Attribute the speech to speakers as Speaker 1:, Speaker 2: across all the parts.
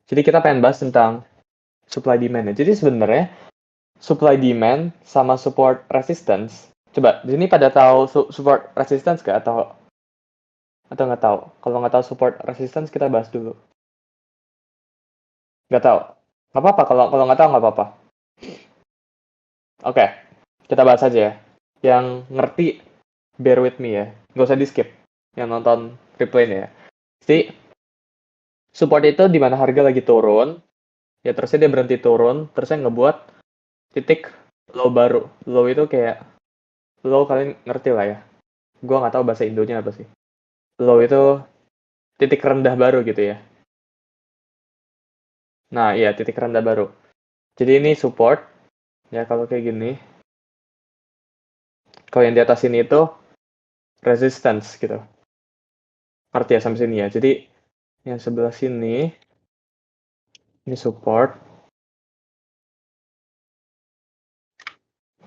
Speaker 1: Jadi kita pengen bahas tentang supply demand ya. Jadi sebenarnya supply demand sama support resistance. Coba di sini pada tahu support resistance gak atau nggak tahu? Kalau nggak tahu support resistance kita bahas dulu. Nggak tahu. Nggak apa-apa kalau nggak tahu nggak apa-apa. Oke, kita bahas aja ya. Yang ngerti bear with me ya. Nggak usah di skip. Yang nonton replaynya ya. Jadi support itu di mana harga lagi turun, ya terusnya dia berhenti turun, terusnya ngebuat titik low baru. Low itu kayak low, kalian ngerti lah ya. Gua nggak tahu bahasa Indonya apa sih. Low itu titik rendah baru gitu ya. Nah, iya titik rendah baru. Jadi ini support ya kalau kayak gini. Kalau yang di atas ini itu resistance gitu. Ngerti ya sampai sini ya. Jadi yang sebelah sini ini support.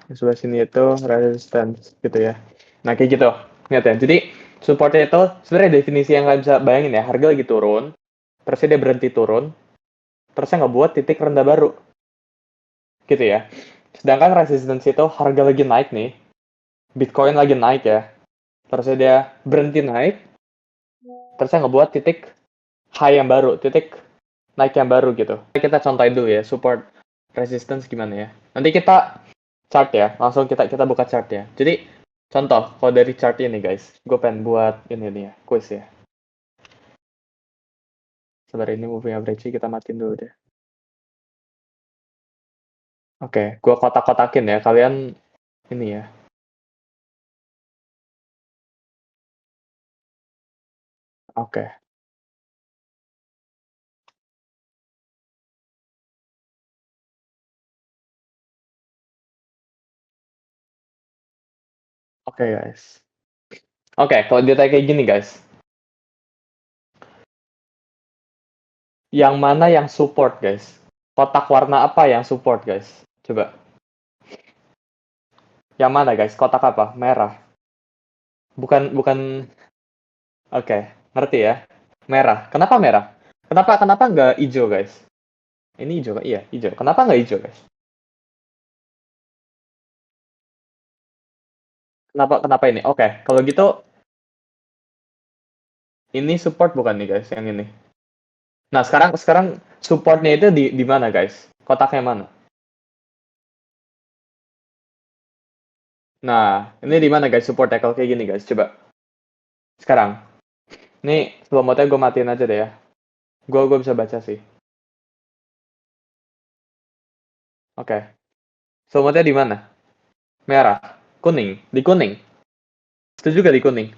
Speaker 1: Yang sebelah sini itu resistance gitu ya. Nah, kayak gitu. Lihat ya. Jadi supportnya itu sebenarnya definisi yang kalian bisa bayangin ya. Harga lagi turun, terusnya dia berhenti turun, terusnya ngebuat titik rendah baru. Gitu ya. Sedangkan resistance itu harga lagi naik nih. Bitcoin lagi naik ya. Terusnya dia berhenti naik, terusnya ngebuat titik high yang baru, titik naik yang baru gitu. Kita contohin dulu ya, support resistance gimana ya. Nanti kita chart ya, langsung kita buka chart ya. Jadi contoh, kalau dari chart ini guys, gue pengen buat ini nih ya, quiz ya. Sebentar ini moving average kita matiin dulu deh. Oke, gue kotak-kotakin ya, kalian ini ya. Oke. Oke guys. Oke, kalau ditanya kayak gini guys. Yang mana yang support guys? Kotak warna apa yang support guys? Coba. Yang mana guys? Kotak apa? Merah. Bukan. Oke, ngerti ya? Merah. Kenapa merah? Kenapa nggak hijau guys? Ini hijau kan? Iya, hijau. Kenapa nggak hijau guys? Kenapa ini? Oke, kalau gitu ini support bukan nih guys, yang ini. Nah, sekarang supportnya itu di mana guys? Kotaknya mana? Nah, ini di mana guys supportnya kalau kayak gini guys? Coba. Sekarang. Ini slow mode-nya gue matiin aja deh ya. Gue bisa baca sih. Oke. Slow mode-nya di mana? Merah. Kuning. Di kuning. Itu juga di kuning.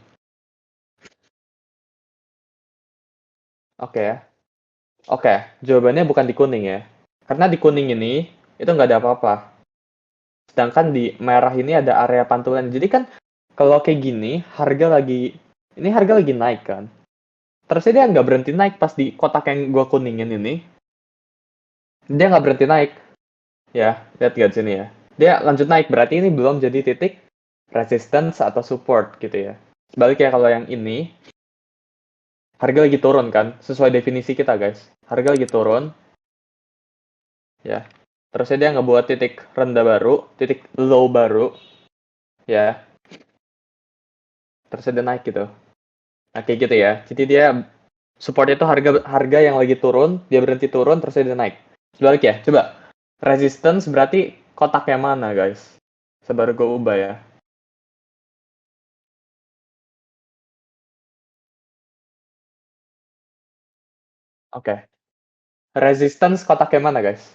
Speaker 1: Oke ya. Oke. Jawabannya bukan di kuning ya. Karena di kuning ini, itu nggak ada apa-apa. Sedangkan di merah ini ada area pantulan. Jadi kan, kalau kayak gini, harga lagi naik kan. Terusnya dia nggak berhenti naik pas di kotak yang gue kuningin ini. Dia nggak berhenti naik. Ya, lihat gak di sini ya. Dia lanjut naik, berarti ini belum jadi titik resistance atau support gitu ya. Sebaliknya kalau yang ini, harga lagi turun kan, sesuai definisi kita guys. Harga lagi turun, ya. Terusnya dia ngebuat titik rendah baru, titik low baru, ya. Terusnya dia naik gitu. Nah, kayak gitu ya. Jadi dia support itu harga yang lagi turun, dia berhenti turun, terusnya dia naik. Sebaliknya, coba. Resistance berarti kotaknya mana guys? Sebar gue ubah ya. Oke. Resistance kotaknya mana guys?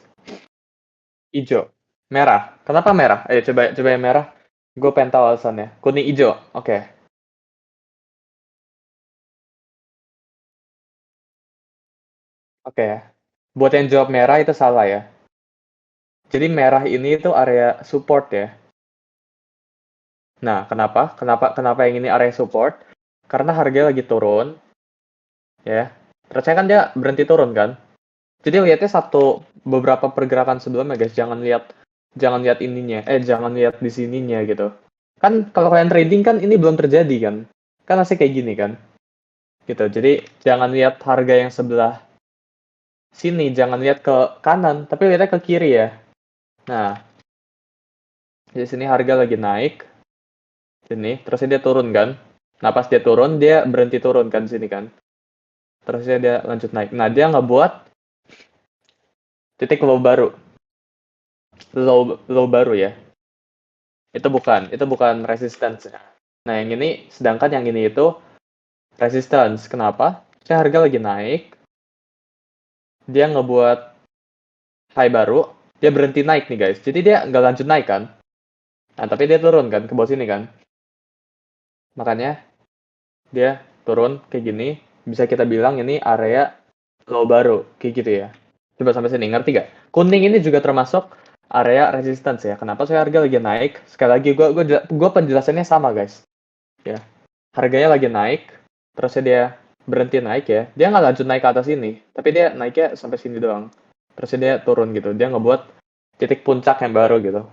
Speaker 1: Ijo. Merah. Kenapa merah? Ayo coba yang merah. Gue pengen tahu alasannya. Kuning ijo. Oke. Oke ya. Buat yang jawab merah itu salah ya. Jadi merah ini itu area support ya. Nah, kenapa yang ini area support? Karena harganya lagi turun, ya. Terusnya kan dia berhenti turun kan. Jadi lihatnya beberapa pergerakan sebelumnya guys. Jangan lihat ininya. Jangan lihat di sininya gitu. Kan kalau kalian trading kan ini belum terjadi kan. Kan masih kayak gini kan. Gitu. Jadi jangan lihat harga yang sebelah sini, jangan lihat ke kanan, tapi lihatnya ke kiri ya. Nah, di sini harga lagi naik, sini, terusnya dia turun kan. Nah, pas dia turun, dia berhenti turun kan sini kan. Terusnya dia lanjut naik. Nah, dia ngebuat titik low baru. Low baru ya. Itu bukan resistance. Nah, yang ini, sedangkan yang ini itu resistance. Kenapa? Saya harga lagi naik, dia ngebuat high baru, dia berhenti naik nih guys. Jadi dia nggak lanjut naik kan. Nah, tapi dia turun kan ke bawah sini kan. Makanya dia turun kayak gini, bisa kita bilang ini area low baru, kayak gitu ya. Coba sampai sini, ngerti gak? Kuning ini juga termasuk area resistance ya. Kenapa saya harga lagi naik? Sekali lagi, gue penjelasannya sama guys. Ya, harganya lagi naik, terusnya dia berhenti naik ya. Dia nggak lanjut naik ke atas ini, tapi dia naiknya sampai sini doang. Terusnya dia turun gitu. Dia ngebuat titik puncak yang baru gitu.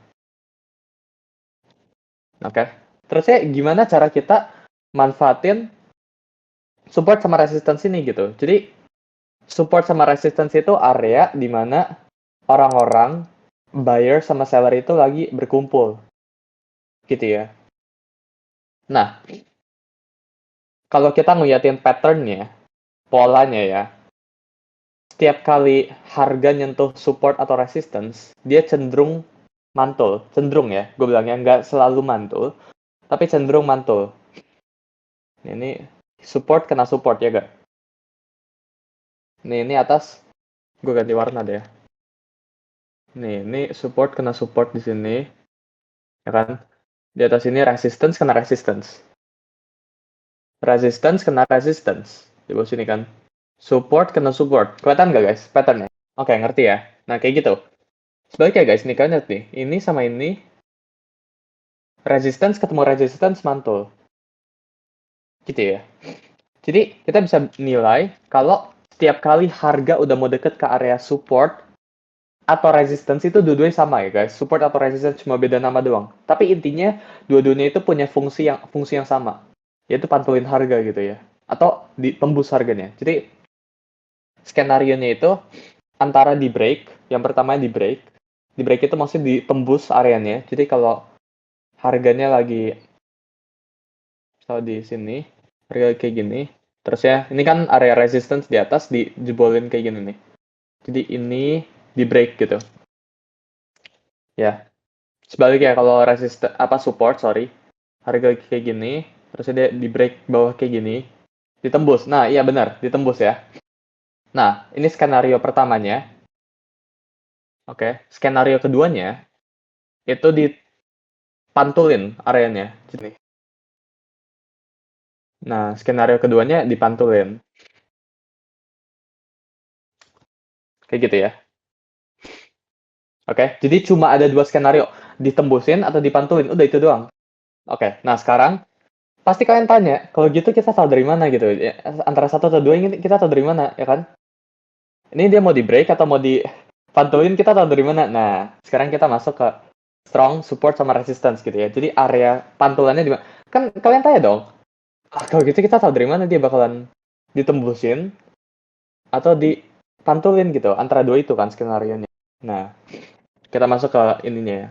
Speaker 1: Oke. Terusnya gimana cara kita manfaatin support sama resistance ini gitu. Jadi support sama resistance itu area di mana orang-orang buyer sama seller itu lagi berkumpul. Gitu ya. Nah, kalau kita ngeliatin patternnya, polanya ya, setiap kali harga nyentuh support atau resistance, dia cenderung mantul. Cenderung ya, gue bilangnya nggak selalu mantul, tapi cenderung mantul. Ini support kena support ya gak? Nih, ini atas, gue ganti warna deh ya. Nih, ini support kena support di sini, ya kan? Di atas ini resistance kena resistance. Resistance kena resistance. Di bawah sini kan. Support kena support. Kelihatan nggak guys patternnya? Oke, ngerti ya? Nah, kayak gitu. Sebaliknya guys, nih kalian lihat nih. Ini sama ini, resistance ketemu resistance mantul. Gitu ya. Jadi, kita bisa nilai kalau setiap kali harga udah mau deket ke area support atau resistance itu dua-duanya sama ya guys. Support atau resistance cuma beda nama doang. Tapi intinya dua-duanya itu punya fungsi yang sama, yaitu pantulin harga gitu ya. Atau tembus harganya. Jadi skenario-nya itu antara di break, yang pertama di break. Di break itu maksudnya ditembus areanya. Jadi kalau harganya lagi di sini, harga kayak gini, terus ya, ini kan area resistance di atas dijebolin kayak gini nih. Jadi ini di break gitu. Ya. Sebaliknya kalau support, sorry, harga kayak gini, terus dia di break bawah kayak gini, ditembus. Nah, iya benar, ditembus ya. Nah, ini skenario pertamanya. Oke, skenario keduanya itu dipantulin areanya. Sini. Nah, skenario keduanya dipantulin. Kayak gitu ya. Oke, jadi cuma ada dua skenario. Ditembusin atau dipantulin, udah itu doang. Oke, nah sekarang pasti kalian tanya, kalau gitu kita tahu dari mana gitu. Ya, antara satu atau dua ini kita tahu dari mana, ya kan? Ini dia mau di break atau mau dipantulin, kita tahu dari mana. Nah, sekarang kita masuk ke strong, support, sama resistance gitu ya. Jadi area pantulannya di mana. Kan kalian tanya dong, kalau gitu kita tahu dari mana dia bakalan ditembusin atau dipantulin gitu. Antara dua itu kan skenario-nya. Nah, kita masuk ke ininya ya.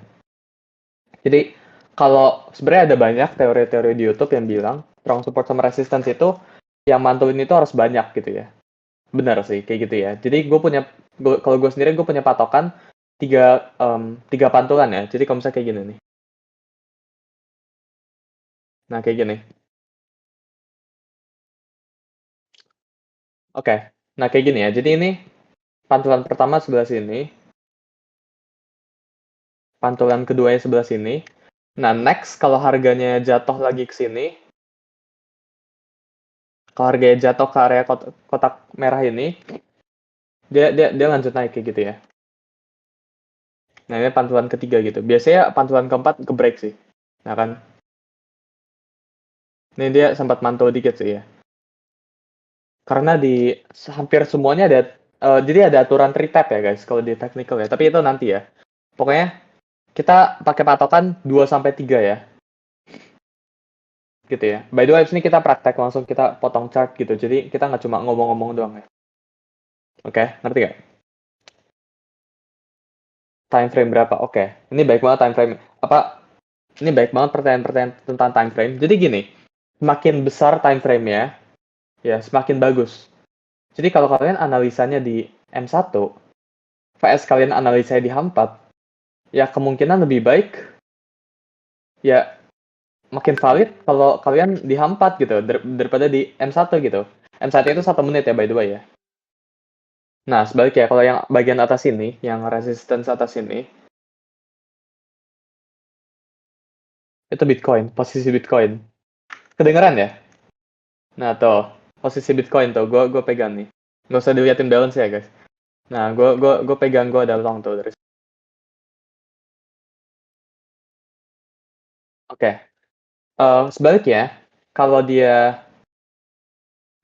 Speaker 1: Jadi, kalau sebenarnya ada banyak teori-teori di YouTube yang bilang strong support sama resistance itu yang mantulin itu harus banyak gitu ya. Benar sih, kayak gitu ya. Jadi kalau gue sendiri gue punya patokan tiga pantulan ya. Jadi kalau misalnya kayak gini nih. Nah, kayak gini. Oke. Nah, kayak gini ya. Jadi ini pantulan pertama sebelah sini. Pantulan keduanya sebelah sini. Nah, next kalau harganya jatuh lagi ke sini. Kalau harganya jatuh ke area kotak merah ini. Dia lanjut naik kayak gitu ya. Nah, ini pantulan ketiga gitu. Biasanya pantulan keempat ke break sih. Nah kan. Ini dia sempat mantul dikit sih ya. Karena di hampir semuanya ada jadi ada aturan 3 tap ya guys kalau di technical ya. Tapi itu nanti ya. Pokoknya kita pakai patokan 2 sampai 3 ya. Gitu ya. By the way, ini kita praktek langsung kita potong chart gitu. Jadi kita nggak cuma ngomong-ngomong doang ya. Oke, ngerti gak? Time frame berapa? Oke, ini baik banget time frame. Ini baik banget pertanyaan-pertanyaan tentang time frame. Jadi gini, semakin besar time frame-nya, ya semakin bagus. Jadi kalau kalian analisanya di M1, VS kalian analisanya di H4, ya kemungkinan lebih baik, ya makin valid kalau kalian di H4 gitu, daripada di M1 gitu. M1 itu 1 menit ya by the way ya. Nah, sebaliknya kalau yang bagian atas ini, yang resistance atas ini, itu Bitcoin, posisi Bitcoin. Kedengeran ya? Nah, tuh, posisi Bitcoin tuh, gue pegang nih. Nggak usah diliatin balance ya, guys. Nah, gue pegang, gue ada long tuh dari. Oke. Sebaliknya, kalau dia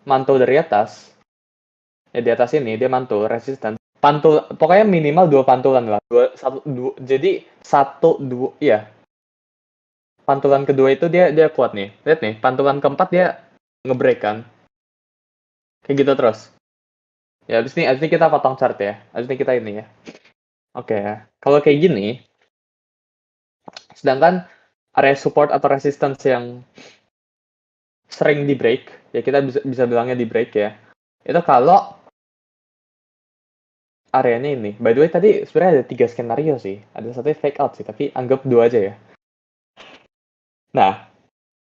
Speaker 1: mantul dari atas, ya di atas ini, dia mantul, resisten. Pantul, pokoknya minimal 2 pantulan lah. Jadi 1, 2, iya. Pantulan kedua itu dia kuat nih. Lihat nih, pantulan keempat dia ngebreak kan. Kayak gitu terus. Ya, abis ini kita potong chart ya. Abis ini kita ini ya. Oke ya. Kalau kayak gini, sedangkan area support atau resistance yang sering di break, ya kita bisa bilangnya di break ya. Itu kalau areanya ini. By the way tadi sebenarnya ada 3 skenario sih. Ada satu fake out sih, tapi anggap 2 aja ya. Nah,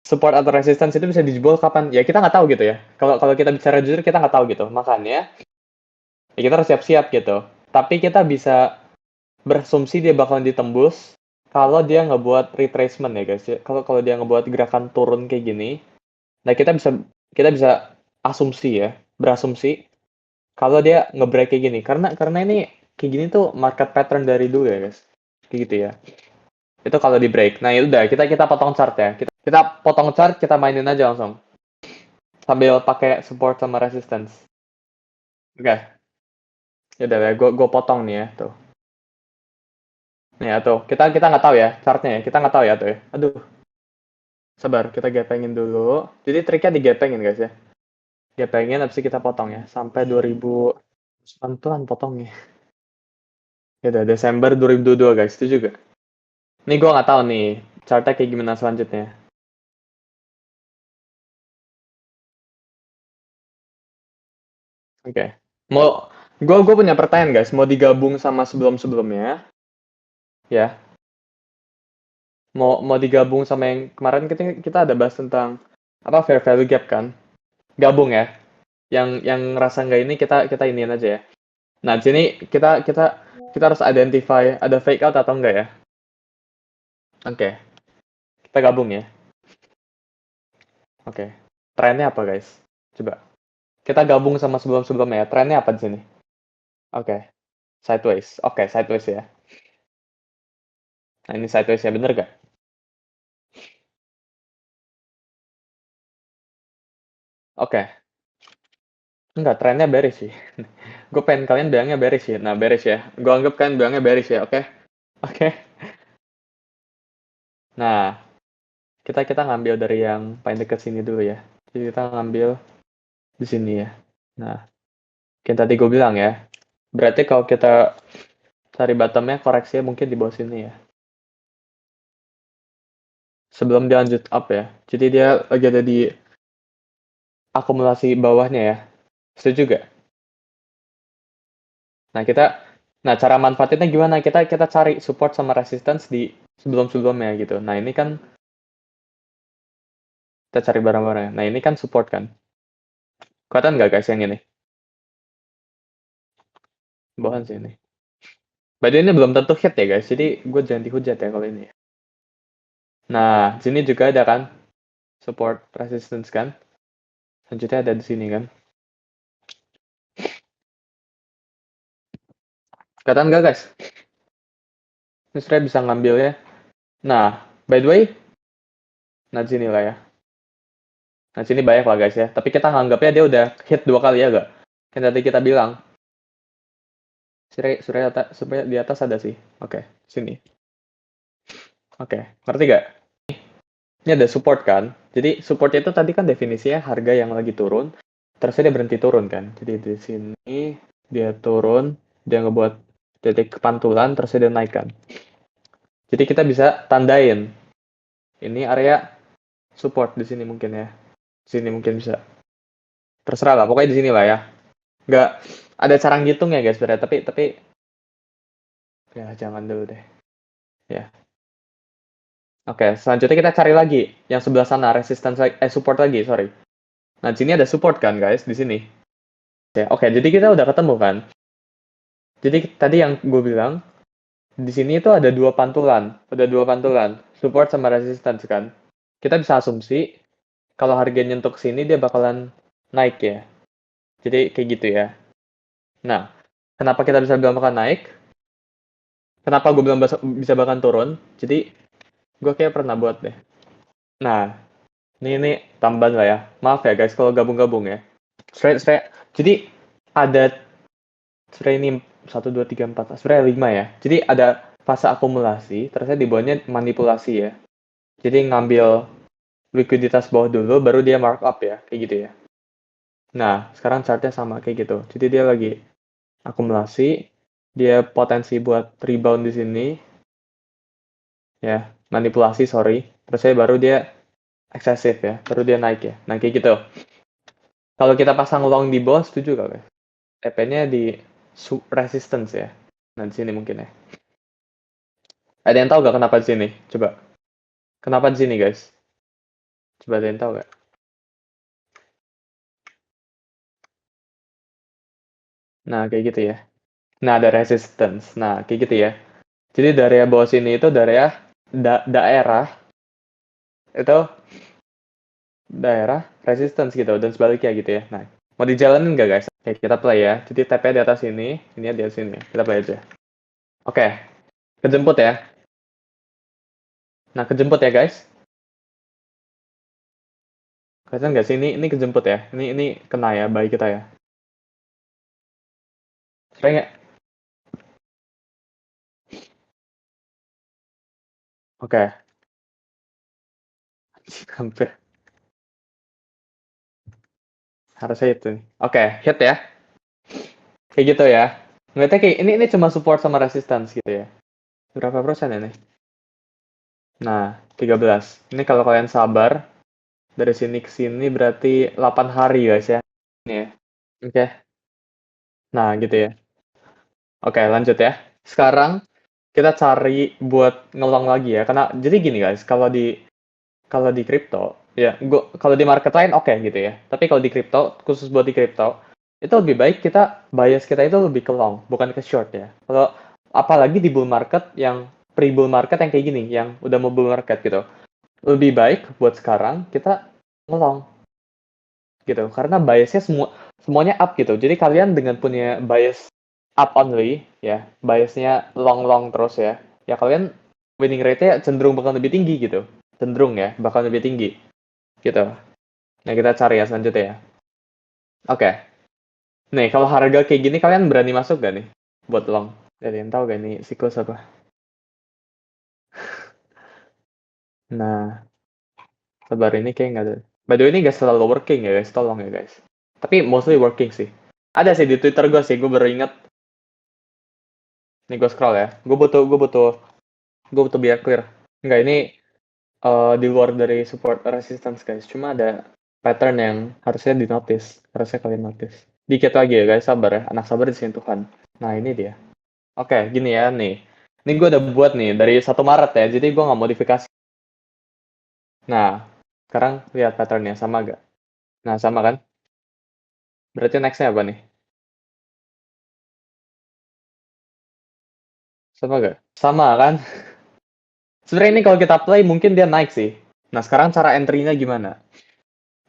Speaker 1: support atau resistance itu bisa dijebol kapan? Ya kita nggak tahu gitu ya. Kalau kita bicara jujur kita nggak tahu gitu. Makanya ya kita harus siap-siap gitu. Tapi kita bisa berasumsi dia bakalan ditembus kalau dia ngebuat retracement ya guys. Kalau dia ngebuat gerakan turun kayak gini, nah kita bisa asumsi ya, berasumsi kalau dia nge-break kayak gini. Karena ini kayak gini tuh market pattern dari dulu ya guys. Kayak gitu ya. Itu kalau di break. Nah, ya udah kita potong chart ya. Kita potong chart, kita mainin aja langsung. Sambil pakai support sama resistance. Oke. Okay. Ya udah ya, gue potong nih ya tuh. Nih ya tuh, kita nggak tahu ya chartnya ya. Kita nggak tahu ya tuh ya. Aduh, sabar, kita gepengin dulu. Jadi triknya digepengin guys ya. Gepengin, habis itu kita potong ya. Sampai 2000, pelan potongnya. Ya udah, Desember 2022 guys, itu juga. Nih gue nggak tahu nih, chartnya kayak gimana selanjutnya. Oke. Okay. Gue punya pertanyaan guys, mau digabung sama sebelum-sebelumnya, ya. Mau digabung sama yang kemarin kita ada bahas tentang apa fair value gap kan? Gabung ya. Yang rasa nggak ini kita iniin aja ya. Nah, di sini kita harus identify ada fake out atau enggak ya. Oke. Okay. Kita gabung ya. Oke. Okay. Trennya apa guys? Coba. Kita gabung sama sebelum-sebelumnya ya. Trennya apa di sini? Oke. Okay. Sideways. Oke, okay, sideways ya. Nah, ini sideways ya, bener gak? Oke. Okay. Enggak, trennya bearish sih. Gue pengen kalian bilangnya bearish ya. Nah, bearish ya. Gue anggap kalian bilangnya bearish ya, oke? Okay? Oke. Okay. Nah, kita ngambil dari yang paling dekat sini dulu ya. Jadi kita ngambil di sini ya. Nah, yang tadi gue bilang ya. Berarti kalau kita cari bottomnya, koreksinya mungkin di bawah sini ya. Sebelum dia lanjut up ya. Jadi dia lagi ada di akumulasi bawahnya ya. Setuju juga? Nah, cara manfaatinnya gimana? Kita cari support sama resistance di sebelum-sebelumnya gitu. Nah, ini kan kita cari barang-barang. Nah, ini kan support kan. Kelihatan nggak guys yang ini? Bawahan sih ini. Berarti ini belum tentu hit ya guys. Jadi gue jangan dihujat ya kalau ini. Nah, sini juga ada kan support resistance kan. Selanjutnya ada di sini kan. Kelihatan nggak guys? Ini saya bisa ngambil ya. Nah, by the way, nah sini lah ya. Nah, sini banyak lah guys ya. Tapi kita nganggapnya dia udah hit 2 kali ya gak? Yang tadi kita bilang. Supaya di atas ada sih. Oke, sini. Oke, ngerti gak? Ini ada support kan. Jadi support itu tadi kan definisinya harga yang lagi turun. Terus dia berhenti turun kan. Jadi di sini dia turun, dia ngebuat titik pantulan, terus dia naikkan. Jadi kita bisa tandain, ini area support di sini mungkin ya. Sini mungkin bisa. Terserah lah, pokoknya di sini lah ya. Nggak ada cara ngitung ya guys, sebenarnya. Tapi ya jangan dulu deh. Ya. Oke, selanjutnya kita cari lagi yang sebelah sana resistance support lagi, sorry. Nah, di sini ada support kan guys, di sini. Oke, jadi kita udah ketemu kan. Jadi tadi yang gue bilang, di sini itu ada dua pantulan, support sama resistance kan. Kita bisa asumsi kalau harganya nyentuh sini dia bakalan naik ya. Jadi kayak gitu ya. Nah, kenapa kita bisa bilang bakal naik? Kenapa gue bilang bisa bahkan turun? Jadi gue kayak pernah buat deh. Nah, ini tambahan lah ya. Maaf ya guys kalau gabung-gabung ya. Straight. Jadi ada sebenarnya ini 1, 2, 3, 4. Sebenarnya 5 ya. Jadi ada fase akumulasi, terusnya di bawahnya manipulasi ya. Jadi ngambil likuiditas bawah dulu, baru dia markup ya. Kayak gitu ya. Nah, sekarang chartnya sama kayak gitu. Jadi dia lagi akumulasi, dia potensi buat rebound di sini, ya manipulasi sorry, terus saya baru dia eksesif ya, baru dia naik ya. Nah kayak gitu. Kalau kita pasang long di bawah, setuju gak guys? TP-nya di resistance ya. Nah di sini mungkin ya. Ada yang tahu gak kenapa di sini? Coba. Kenapa di sini guys? Coba ada yang tahu gak? Nah kayak gitu ya. Nah ada resistance. Nah kayak gitu ya. Jadi dari bawah sini itu daerah itu daerah resistance gitu dan sebaliknya gitu ya. Nah, mau dijalanin nggak guys? Oke, kita play ya. Jadi TP di atas ini di sini. Kita play aja. Oke, kejemput ya. Nah, kejemput ya guys. Kelihatan nggak sih ini kejemput ya? Ini kena ya, baik kita ya. Keren nggak? Oke, hampir. Harusnya itu nih. Oke, hit ya. Kayak gitu ya. Ngeliatnya kayak ini cuma support sama resistance gitu ya. Berapa persen ya nih? Nah, 13. Ini kalau kalian sabar, dari sini ke sini berarti 8 hari guys ya. Ini ya. Oke. Nah, gitu ya. Oke, lanjut ya. Sekarang kita cari buat ngelong lagi ya. Karena jadi gini guys, kalau di kripto, ya, kalau di market lain oke gitu ya. Tapi kalau di kripto, khusus buat di kripto, itu lebih baik bias kita itu lebih ke long, bukan ke short ya. Kalau apalagi di bull market yang pre-bull market yang kayak gini, yang udah mau bull market gitu. Lebih baik buat sekarang kita ngelong gitu. Karena biasnya semuanya up gitu. Jadi kalian dengan punya bias up only ya, biasnya long terus ya. Ya kalian winning rate-nya cenderung bakal lebih tinggi gitu. Cenderung ya, bakal lebih tinggi gitu. Nah, kita cari ya selanjutnya ya. Oke. Nih, kalau harga kayak gini kalian berani masuk gak nih buat long? Ada yang tahu gak nih siklus apa? Nah, sabar ini kayak nggak ada. By the way, ini gak selalu working ya guys, tolong ya guys. Tapi mostly working sih. Ada sih di Twitter gue sih, gue baru inget. Nih gue scroll ya. Gue butuh biar clear. Enggak, ini di luar dari support resistance guys. Cuma ada pattern yang harusnya di notice. Harusnya kalian notice. Dikit lagi ya guys, sabar ya. Anak sabar disini Tuhan. Nah ini dia. Oke, gini ya nih. Ini gue udah buat nih dari 1 Maret ya. Jadi gue nggak modifikasi. Nah, sekarang lihat patternnya sama gak? Nah sama kan? Berarti nextnya apa nih? Sama gak? Sama kan? Sebenarnya ini kalau kita play mungkin dia naik sih. Nah sekarang cara entry-nya gimana?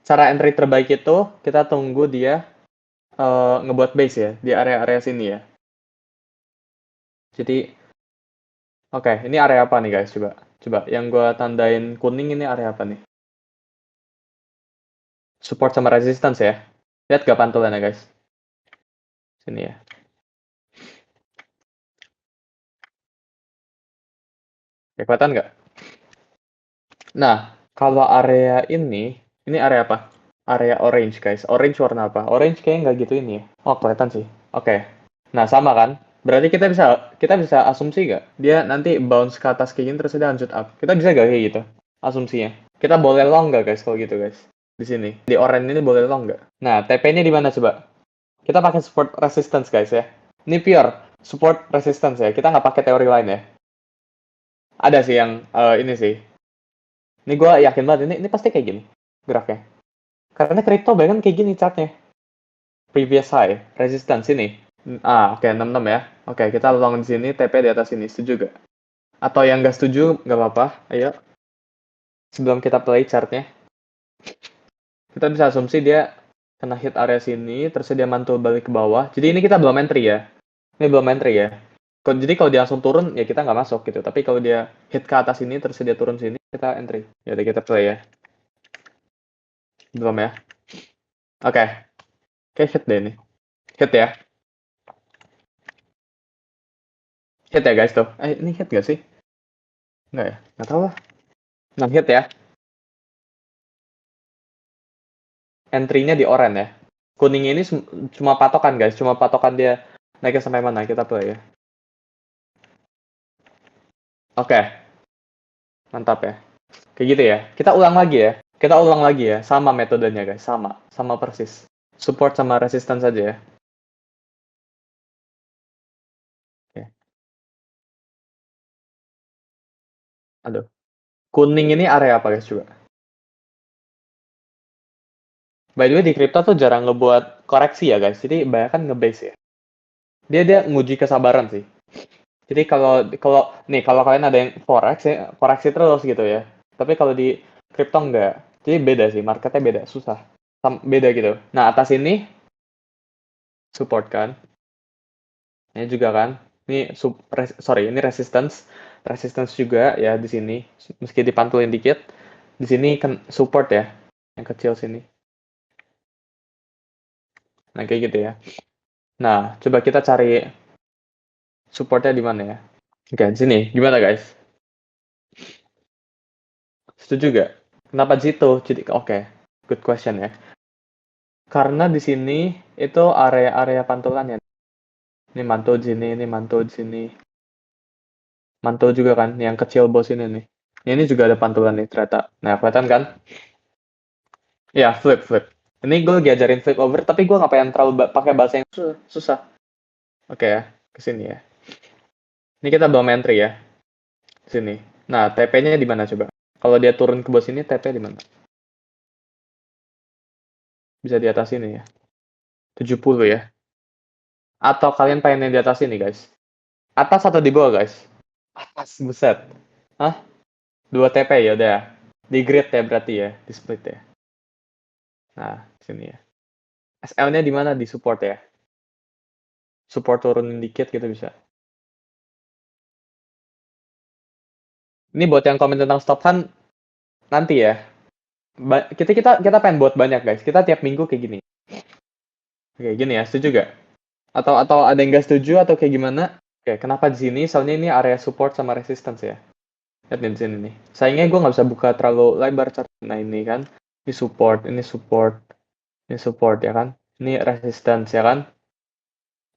Speaker 1: Cara entry terbaik itu kita tunggu dia ngebuat base ya di area-area sini ya. Jadi, oke, ini area apa nih guys? Coba, yang gue tandain kuning ini area apa nih? Support sama resistance ya. Lihat gak pantulannya guys? Sini ya. Oke, kelihatan nggak? Nah, kalau area ini area apa? Area orange guys. Orange warna apa? Orange kayaknya nggak gitu ini ya. Oh, kelihatan sih. Oke. Nah, sama kan? Berarti kita bisa asumsi nggak? Dia nanti bounce ke atas kayak gini terus dia lanjut up. Kita bisa nggak kayak gitu? Asumsinya. Kita boleh long nggak guys kalau gitu guys? Di sini. Di orange ini boleh long nggak? Nah, TP-nya di mana coba? Kita pakai support resistance guys ya. Ini pure support resistance ya. Kita nggak pakai teori lain ya. Ada sih yang ini sih. Ini gue yakin banget ini pasti kayak gini grafiknya. Karena kripto bahkan kayak gini chartnya. Previous high, resistance ini. Oke, 66 ya. Oke, kita long di sini, TP di atas sini. Setuju gak? Atau yang nggak setuju, nggak apa-apa. Ayo, sebelum kita play chartnya, kita bisa asumsi dia kena hit area sini, terus dia mantul balik ke bawah. Jadi ini kita belum entry ya. Ini belum entry ya. Jadi kalau dia langsung turun, ya kita nggak masuk gitu. Tapi kalau dia hit ke atas ini, terus dia turun sini, kita entry. Ya udah kita play ya. Belum ya. Oke. Oke, hit deh ini. Hit ya. Hit ya guys tuh. Ini hit gak sih? Nggak ya? Nggak tahu lah. Nah, hit ya. Entry-nya di orange ya. Kuning ini cuma patokan guys, cuma patokan dia naiknya sampai mana kita play ya. Oke, mantap ya. Kayak gitu ya. Kita ulang lagi ya. Kita ulang lagi ya, sama metodenya guys, sama persis. Support sama resistance saja ya. Oke. Aduh. Kuning ini area apa guys juga? By the way di crypto tuh jarang ngebuat koreksi ya guys. Jadi banyak kan ngebase ya. Dia nguji kesabaran sih. Jadi kalau kalian ada yang forex ya, koreksi terus gitu ya. Tapi kalau di crypto enggak. Jadi beda sih, marketnya beda, susah. Beda gitu. Nah, atas ini support kan. Ini juga kan. Ini resistance. Resistance juga ya di sini. Meski dipantulin dikit. Di sini kan support ya. Yang kecil sini. Nah, kayak gitu ya. Nah, coba kita cari supportnya di mana ya. Oke, di sini. Gimana guys? Setuju gak? Kenapa di situ? Jadi, oke. Good question ya. Karena di sini itu area-area pantulannya. Ini mantul di sini, ini mantul di sini. Mantul juga kan, yang kecil bos ini nih. Ini juga ada pantulan nih ternyata. Nah, kelihatan kan? Ya, flip. Ini gue lagi ajarin flip over, tapi gue nggak pengen terlalu pakai bahasa yang susah. Oke ya, ke sini ya. Ini kita belum entry ya, sini. Nah, TP-nya di mana coba? Kalau dia turun ke bawah sini, TP di mana? Bisa di atas sini ya. 70 ya. Atau kalian pengen yang di atas sini, guys? Atas atau di bawah, guys? Atas, buset. Hah? 2 TP ya udah. Di grid ya berarti ya, di split ya. Nah, sini ya. SL-nya di mana? Di support ya. Support turunin dikit gitu bisa. Ini buat yang komen tentang stop kan nanti ya. Kita pengen buat banyak, guys. Kita tiap minggu kayak gini. Oke, gini ya, setuju gak? Atau ada yang gak setuju atau kayak gimana? Oke, kenapa di sini? Soalnya ini area support sama resistance ya. Lihat nih di sini nih. Sayangnya gue nggak bisa buka terlalu lebar chart. Nah ini kan, ini support ya kan. Ini resistance ya kan.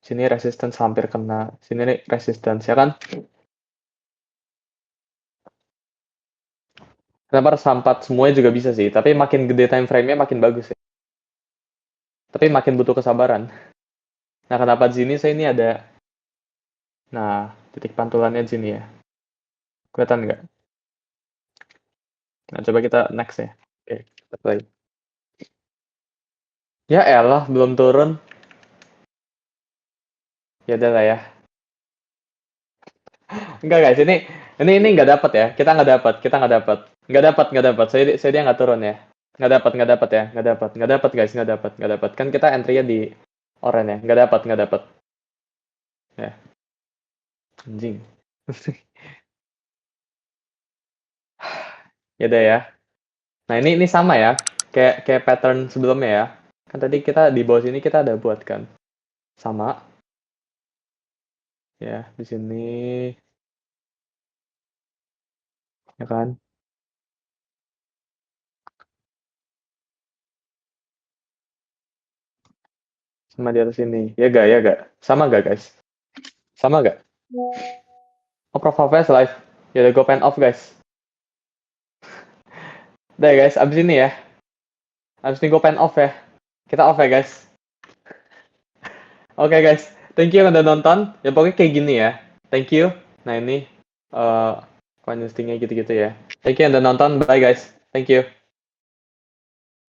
Speaker 1: Sini resistance hampir kena. Sini nih resistance ya kan. Kenapa sampat semuanya juga bisa sih. Tapi makin gede time frame-nya makin bagus ya. Tapi makin butuh kesabaran. Nah kenapa di sini saya ini ada. Nah titik pantulannya di sini ya. Kelihatan nggak? Nah coba kita next ya. Oke, kita play. Ya elah, belum turun. Ya udah lah ya. Enggak guys, ini nggak dapat ya. Kita nggak dapat. Saya dia nggak turun ya. Nggak dapat ya. Nggak dapat guys, nggak dapat. Kan kita entry-nya di orange ya. Nggak dapat. Ya, anjing. Ya udah ya. Nah ini sama ya. Kayak pattern sebelumnya ya. Kan tadi kita di bawah sini kita ada buat kan. Sama ya di sini ya kan. Sama di atas ini. Ya gak, ya gak? Sama gak, guys? Sama gak? Oh, Prof. Hafiz live. Ya udah, gue pengen off, guys. Udah ya, guys. Abis ini ya. Abis ini gue pengen off ya. Kita off ya, guys. Oke, guys. Thank you yang udah nonton. Ya pokoknya kayak gini ya. Thank you. Nah ini, uh, gitu-gitu ya. Thank you yang udah nonton. Bye, guys. Thank you.